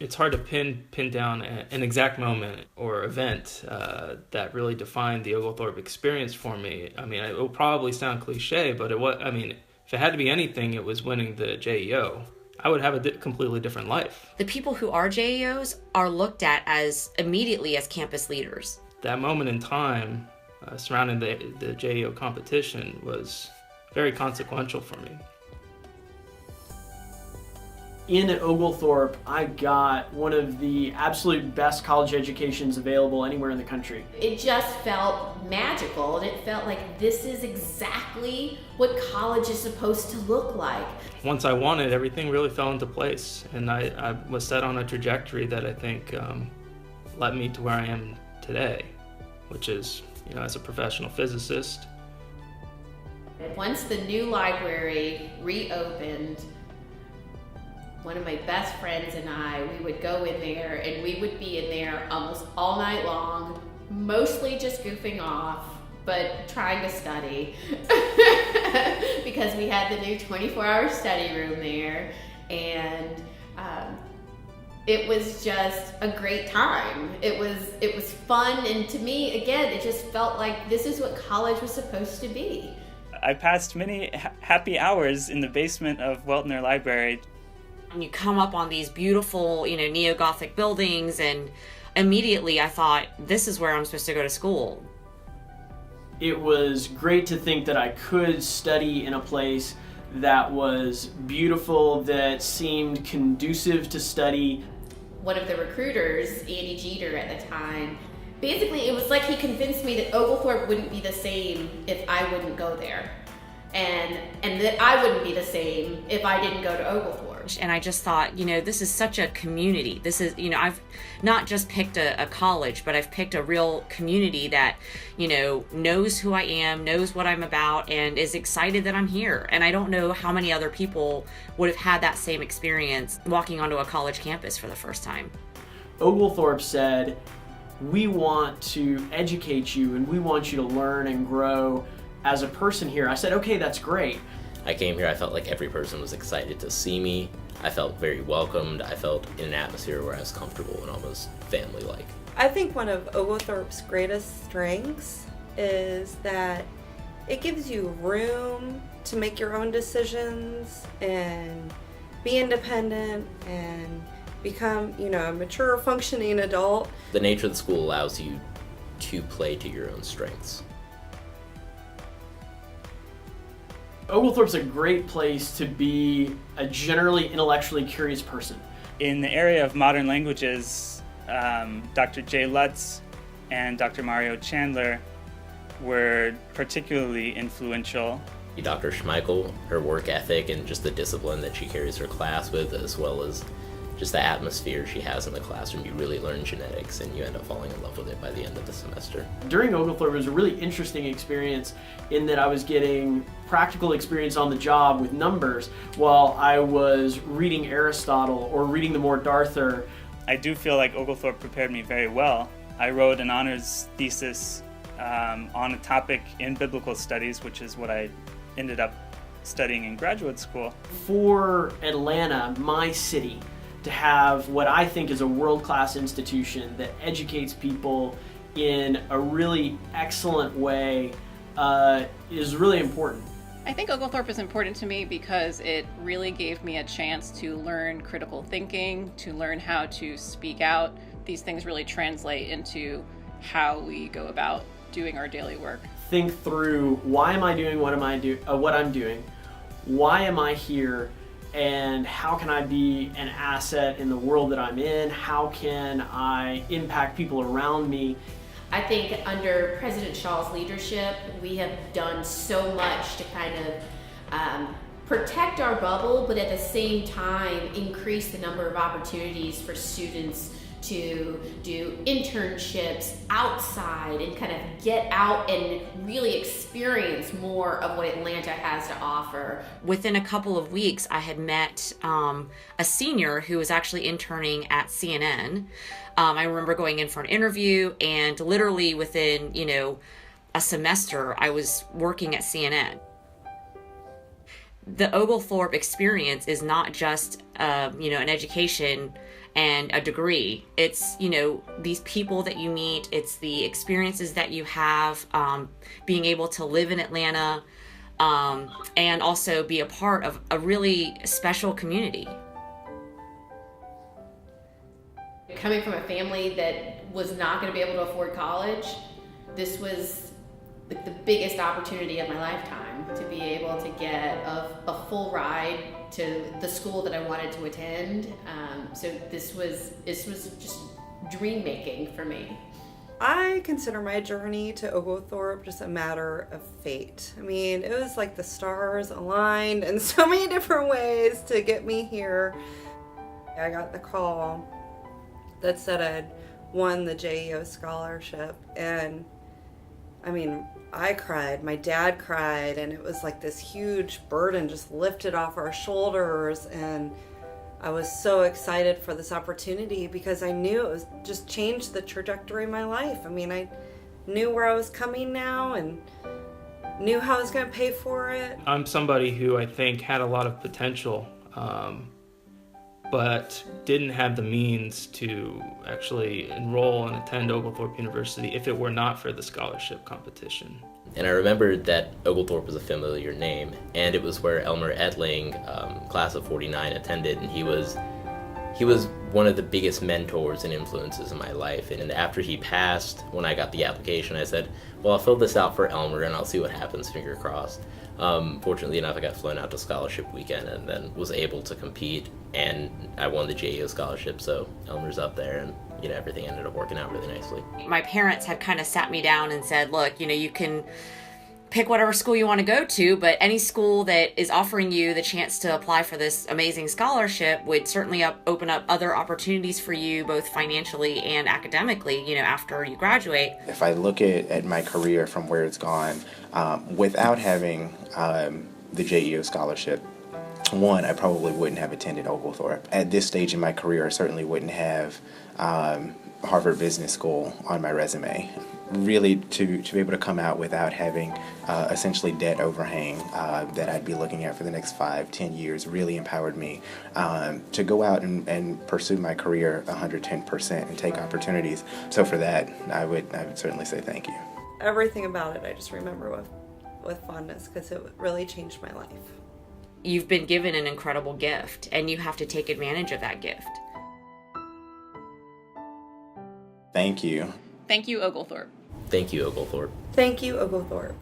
It's hard to pin down an exact moment or event that really defined the Oglethorpe experience for me. I mean, it will probably sound cliche, but if it had to be anything, it was winning the JEO. I would have a completely different life. The people who are JEOs are looked at as immediately as campus leaders. That moment in time surrounding the JEO competition was very consequential for me. In Oglethorpe, I got one of the absolute best college educations available anywhere in the country. It just felt magical, and it felt like this is exactly what college is supposed to look like. Once I won it, everything really fell into place, and I was set on a trajectory that I think led me to where I am today, which is, as a professional physicist. Once the new library reopened, one of my best friends and I, we would go in there, and we would be in there almost all night long, mostly just goofing off, but trying to study because we had the new 24-hour study room there, and it was just a great time. It was fun, and to me, again, it just felt like this is what college was supposed to be. I passed many happy hours in the basement of Weltner Library. And you come up on these beautiful, neo-Gothic buildings, and immediately I thought, this is where I'm supposed to go to school. It was great to think that I could study in a place that was beautiful, that seemed conducive to study. One of the recruiters, Andy Jeter at the time, basically it was like he convinced me that Oglethorpe wouldn't be the same if I wouldn't go there. And that I wouldn't be the same if I didn't go to Oglethorpe. And I just thought, this is such a community. This is, I've not just picked a college, but I've picked a real community that, knows who I am, knows what I'm about, and is excited that I'm here. And I don't know how many other people would have had that same experience walking onto a college campus for the first time. Oglethorpe said, we want to educate you, and we want you to learn and grow as a person here. I said, okay, that's great. I came here, I felt like every person was excited to see me. I felt very welcomed. I felt in an atmosphere where I was comfortable and almost family-like. I think one of Oglethorpe's greatest strengths is that it gives you room to make your own decisions and be independent and become, a mature, functioning adult. The nature of the school allows you to play to your own strengths. Oglethorpe's a great place to be a generally intellectually curious person. In the area of modern languages, Dr. Jay Lutz and Dr. Mario Chandler were particularly influential. Dr. Schmeichel, her work ethic and just the discipline that she carries her class with, as well as just the atmosphere she has in the classroom. You really learn genetics and you end up falling in love with it by the end of the semester. During Oglethorpe, it was a really interesting experience in that I was getting practical experience on the job with numbers while I was reading Aristotle or reading the Mort d'Arthur. I do feel like Oglethorpe prepared me very well. I wrote an honors thesis on a topic in biblical studies, which is what I ended up studying in graduate school. For Atlanta, my city, to have what I think is a world-class institution that educates people in a really excellent way is really important. I think Oglethorpe is important to me because it really gave me a chance to learn critical thinking, to learn how to speak out. These things really translate into how we go about doing our daily work. Think through, why am I doing what I'm doing? Why am I here? And how can I be an asset in the world that I'm in? How can I impact people around me? I think under President Shaw's leadership, we have done so much to kind of protect our bubble, but at the same time, increase the number of opportunities for students to do internships outside and kind of get out and really experience more of what Atlanta has to offer. Within a couple of weeks, I had met a senior who was actually interning at CNN. I remember going in for an interview, and literally within, a semester, I was working at CNN. The Oglethorpe experience is not just, an education and a degree. It's, these people that you meet, it's the experiences that you have, being able to live in Atlanta, and also be a part of a really special community. Coming from a family that was not going to be able to afford college, this was the biggest opportunity of my lifetime, to be able to get a full ride to the school that I wanted to attend. So this was just dream making for me. I consider my journey to Oglethorpe just a matter of fate. I mean, it was like the stars aligned in so many different ways to get me here. I got the call that said I'd won the JEO scholarship, and I mean, I cried, my dad cried, and it was like this huge burden just lifted off our shoulders, and I was so excited for this opportunity because I knew it was just changed the trajectory of my life. I mean, I knew where I was coming now and knew how I was going to pay for it. I'm somebody who I think had a lot of potential, but didn't have the means to actually enroll and attend Oglethorpe University if it were not for the scholarship competition. And I remembered that Oglethorpe was a familiar name, and it was where Elmer Ettling, class of 49, attended, and he was one of the biggest mentors and influences in my life. And after he passed, when I got the application, I said, well, I'll fill this out for Elmer and I'll see what happens, finger crossed. Fortunately enough, I got flown out to scholarship weekend and then was able to compete, and I won the JEO scholarship, so Elmer's up there, and everything ended up working out really nicely. My parents had kind of sat me down and said, look, you can pick whatever school you want to go to, but any school that is offering you the chance to apply for this amazing scholarship would certainly open up other opportunities for you, both financially and academically, after you graduate. If I look at my career from where it's gone, without having the JEO scholarship, one, I probably wouldn't have attended Oglethorpe. At this stage in my career, I certainly wouldn't have Harvard Business School on my resume. Really, to be able to come out without having essentially debt overhang that I'd be looking at for the next 5-10 years really empowered me to go out and pursue my career 110% and take opportunities. So for that, I would certainly say thank you. Everything about it I just remember with fondness because it really changed my life. You've been given an incredible gift, and you have to take advantage of that gift. Thank you. Thank you, Oglethorpe. Thank you, Oglethorpe. Thank you, Oglethorpe.